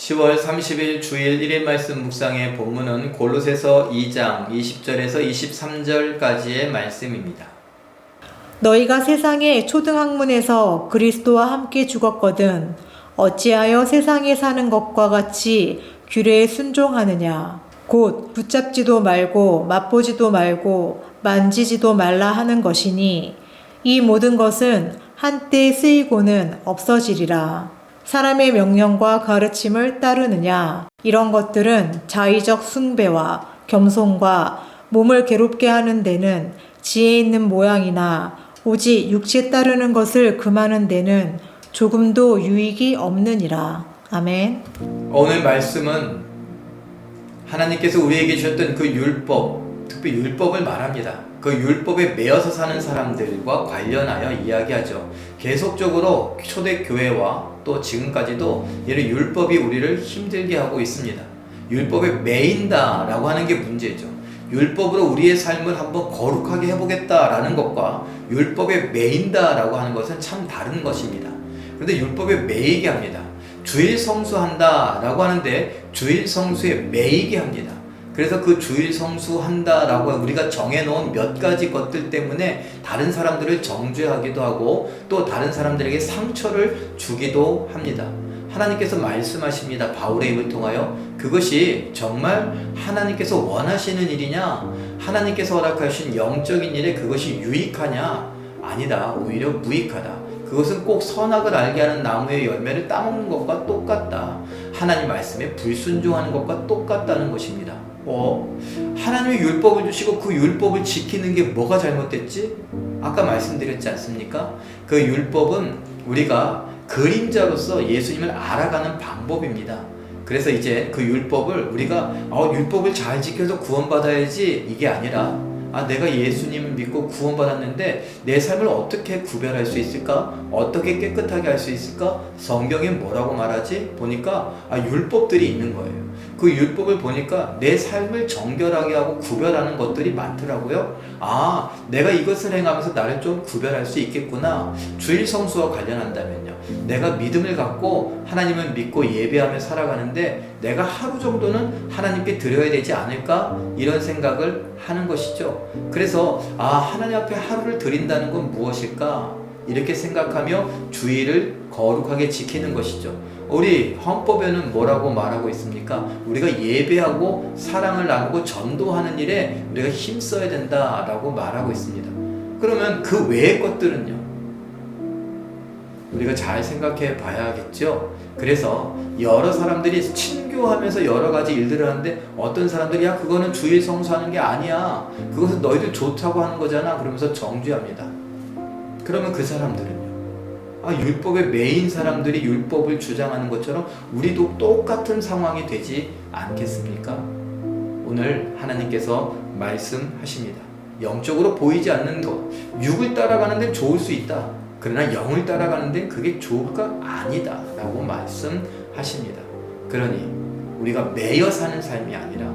10월 30일 주일 1일 말씀 묵상의 본문은 골로새서 2장 20절에서 23절까지의 말씀입니다. 너희가 세상의 초등학문에서 그리스도와 함께 죽었거든 어찌하여 세상에 사는 것과 같이 규례에 순종하느냐. 곧 붙잡지도 말고 맛보지도 말고 만지지도 말라 하는 것이니 이 모든 것은 한때 쓰이고는 없어지리라. 사람의 명령과 가르침을 따르느냐. 이런 것들은 자의적 숭배와 겸손과 몸을 괴롭게 하는 데는 지혜 있는 모양이나 오직 육체 따르는 것을 금하는 데는 조금도 유익이 없느니라. 아멘. 오늘 말씀은 하나님께서 우리에게 주셨던 그 율법, 특히 율법을 말합니다. 그 율법에 매여서 사는 사람들과 관련하여 이야기하죠. 계속적으로 초대교회와 또 지금까지도 이런 율법이 우리를 힘들게 하고 있습니다. 율법에 매인다라고 하는 게 문제죠. 율법으로 우리의 삶을 한번 거룩하게 해보겠다라는 것과 율법에 매인다라고 하는 것은 참 다른 것입니다. 그런데 율법에 매이게 합니다. 주일 성수한다라고 하는데 주일 성수에 매이게 합니다. 그래서 그 주일 성수한다라고 우리가 정해놓은 몇 가지 것들 때문에 다른 사람들을 정죄하기도 하고 또 다른 사람들에게 상처를 주기도 합니다. 하나님께서 말씀하십니다. 바울의 입을 통하여 그것이 정말 하나님께서 원하시는 일이냐, 하나님께서 허락하신 영적인 일에 그것이 유익하냐? 아니다. 오히려 무익하다. 그것은 꼭 선악을 알게 하는 나무의 열매를 따먹는 것과 똑같다. 하나님 말씀에 불순종하는 것과 똑같다는 것입니다. 하나님의 율법을 주시고 그 율법을 지키는 게 뭐가 잘못됐지? 아까 말씀드렸지 않습니까? 그 율법은 우리가 그림자로서 예수님을 알아가는 방법입니다. 그래서 이제 그 율법을 우리가 율법을 잘 지켜서 구원받아야지 이게 아니라 내가 예수님을 믿고 구원받았는데 내 삶을 어떻게 구별할 수 있을까? 어떻게 깨끗하게 할 수 있을까? 성경에 뭐라고 말하지? 보니까 율법들이 있는 거예요. 그 율법을 보니까 내 삶을 정결하게 하고 구별하는 것들이 많더라고요. 내가 이것을 행하면서 나를 좀 구별할 수 있겠구나. 주일 성수와 관련한다면요. 내가 믿음을 갖고 하나님을 믿고 예배하며 살아가는데 내가 하루 정도는 하나님께 드려야 되지 않을까? 이런 생각을 하는 것이죠. 그래서 하나님 앞에 하루를 드린다는 건 무엇일까? 이렇게 생각하며 주일을 거룩하게 지키는 것이죠. 우리 헌법에는 뭐라고 말하고 있습니까? 우리가 예배하고 사랑을 나누고 전도하는 일에 우리가 힘써야 된다라고 말하고 있습니다. 그러면 그 외의 것들은요? 우리가 잘 생각해 봐야겠죠. 그래서 여러 사람들이 친교하면서 여러 가지 일들을 하는데 어떤 사람들이 그거는 주일 성수하는 게 아니야. 그것은 너희들 좋다고 하는 거잖아. 그러면서 정죄합니다. 그러면 그 사람들은요? 율법의 매인 사람들이 율법을 주장하는 것처럼 우리도 똑같은 상황이 되지 않겠습니까? 오늘 하나님께서 말씀하십니다. 영적으로 보이지 않는 것, 육을 따라가는 데는 좋을 수 있다. 그러나 영을 따라가는 데는 그게 좋을까? 아니다 라고 말씀하십니다. 그러니 우리가 매여 사는 삶이 아니라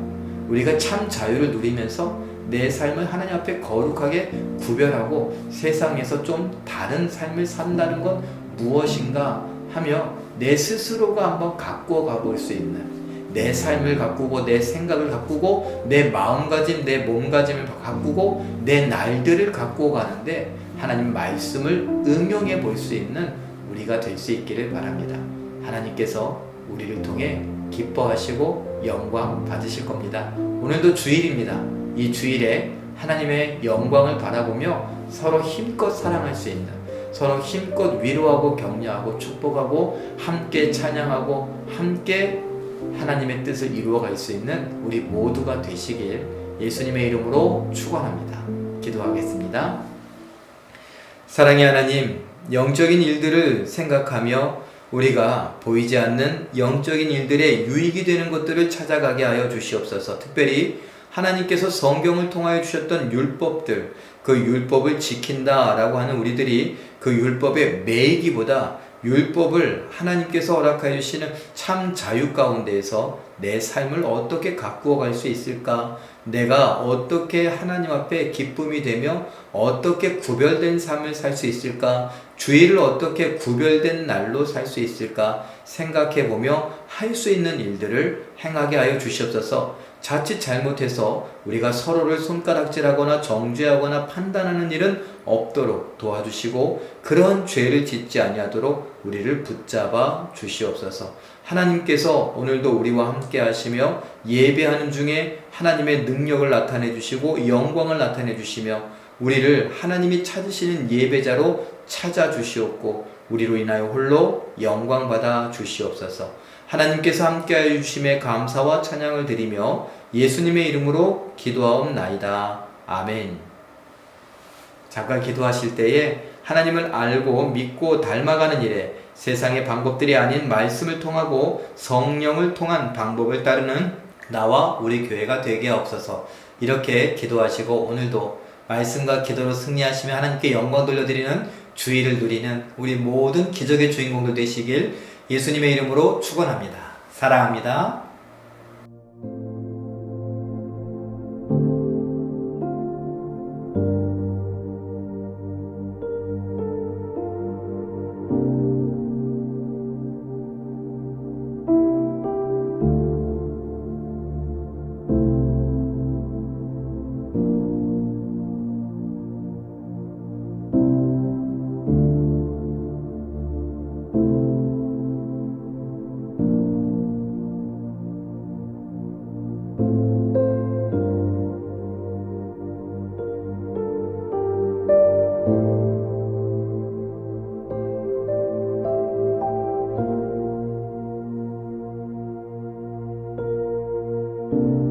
우리가 참 자유를 누리면서 내 삶을 하나님 앞에 거룩하게 구별하고 세상에서 좀 다른 삶을 산다는 건 무엇인가 하며 내 스스로가 한번 가꾸어 가볼 수 있는, 내 삶을 가꾸고 내 생각을 가꾸고 내 마음가짐, 내 몸가짐을 가꾸고 내 날들을 가꾸어 가는데 하나님 말씀을 응용해 볼 수 있는 우리가 될 수 있기를 바랍니다. 하나님께서 우리를 통해 기뻐하시고 영광 받으실 겁니다. 오늘도 주일입니다. 이 주일에 하나님의 영광을 바라보며 서로 힘껏 사랑할 수 있는, 서로 힘껏 위로하고 격려하고 축복하고 함께 찬양하고 함께 하나님의 뜻을 이루어갈 수 있는 우리 모두가 되시길 예수님의 이름으로 축원합니다. 기도하겠습니다. 사랑의 하나님, 영적인 일들을 생각하며 우리가 보이지 않는 영적인 일들에 유익이 되는 것들을 찾아가게 하여 주시옵소서. 특별히 하나님께서 성경을 통하여 주셨던 율법들, 그 율법을 지킨다라고 하는 우리들이 그 율법에 매이기보다 율법을 하나님께서 허락하여 주시는 참 자유 가운데에서 내 삶을 어떻게 가꾸어 갈 수 있을까? 내가 어떻게 하나님 앞에 기쁨이 되며 어떻게 구별된 삶을 살 수 있을까? 주일을 어떻게 구별된 날로 살 수 있을까? 생각해 보며 할 수 있는 일들을 행하게 하여 주시옵소서. 자칫 잘못해서 우리가 서로를 손가락질하거나 정죄하거나 판단하는 일은 없도록 도와주시고 그런 죄를 짓지 아니하도록 우리를 붙잡아 주시옵소서. 하나님께서 오늘도 우리와 함께 하시며 예배하는 중에 하나님의 능력을 나타내 주시고 영광을 나타내 주시며 우리를 하나님이 찾으시는 예배자로 찾아 주시옵고 우리로 인하여 홀로 영광 받아 주시옵소서. 하나님께서 함께하여 주심에 감사와 찬양을 드리며 예수님의 이름으로 기도하옵나이다. 아멘. 잠깐 기도하실 때에 하나님을 알고 믿고 닮아가는 일에 세상의 방법들이 아닌 말씀을 통하고 성령을 통한 방법을 따르는 나와 우리 교회가 되게 하옵소서. 이렇게 기도하시고 오늘도 말씀과 기도로 승리하시며 하나님께 영광 돌려드리는 주의를 누리는 우리 모든 기적의 주인공들 되시길 예수님의 이름으로 축원합니다. 사랑합니다. you.